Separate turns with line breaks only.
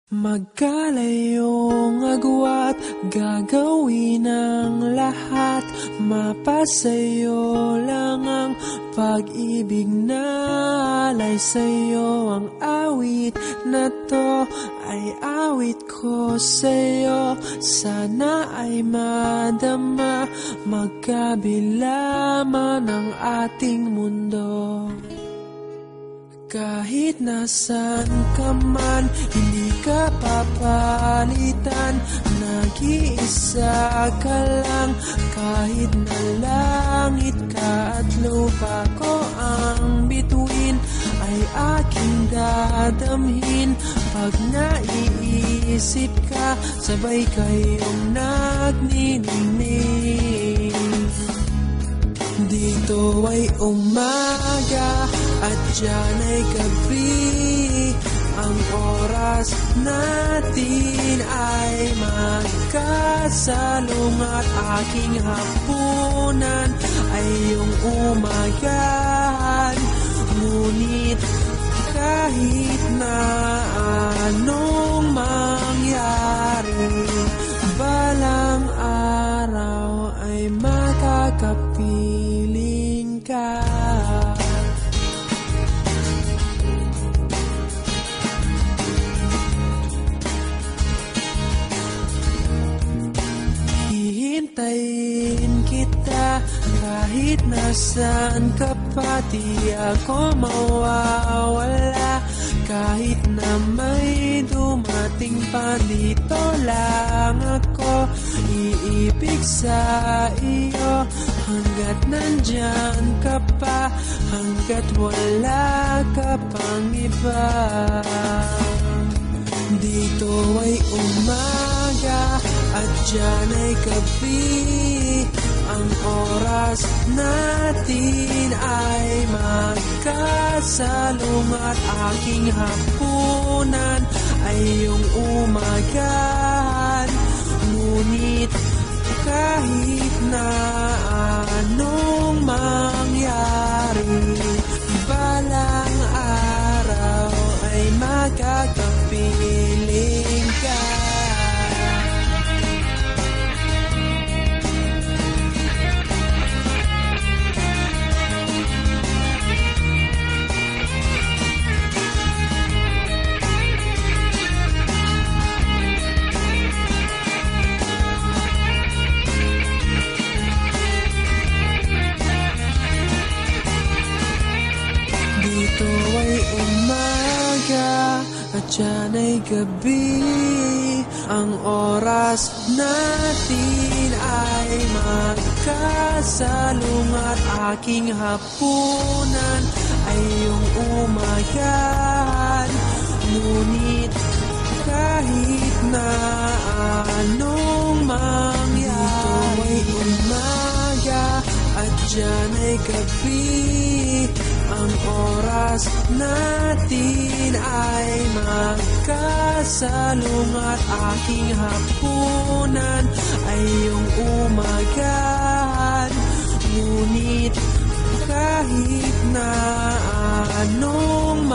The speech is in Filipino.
Magkalayong agwat, gagawin ang lahat. Mapasayo lang ang pag-ibig na alay sa'yo. Ang awit na to ay awit ko sa'yo. Sana ay madama, magkabila man ang ating mundo. Kahit nasan ka man, hindi ka papalitan. Nag-iisa ka lang, kahit na langit ka at lupa ko ang bituin, ay aking dadamhin. Pag naiisip ka, sabay kayong nagniningning. Dito ay umaga at diyan ay gabi. Ang oras natin ay magkasalong at aking hapunan ay iyong umagahan. Ngunit kahit na anong mangyari, balang araw ay makakapiling ka. Hihintayin kita kahit nasaan ka pa, di ako mawawala. Kahit na may dumating pa, dito lang ako iibig sa iyo. Hanggat nandyan ka pa, hanggat wala ka pang iba. Dito ay umaga at diyan ay gabi. Ang oras natin ay magkasalong at aking hapunan ay iyong umagahan. Ngunit kahit na anong mangyari, balang araw ay magkakapiling ka. Dito ay umaga at diyan ay gabi. Ang oras natin ay magkasalong at aking hapunan ay iyong umagahan. Ngunit kahit na anong mangyari, dito ay umaga at diyan ay gabi. Ang oras natin ay magkasalong at aking hapunan ay iyong umagahan. Ngunit kahit na anong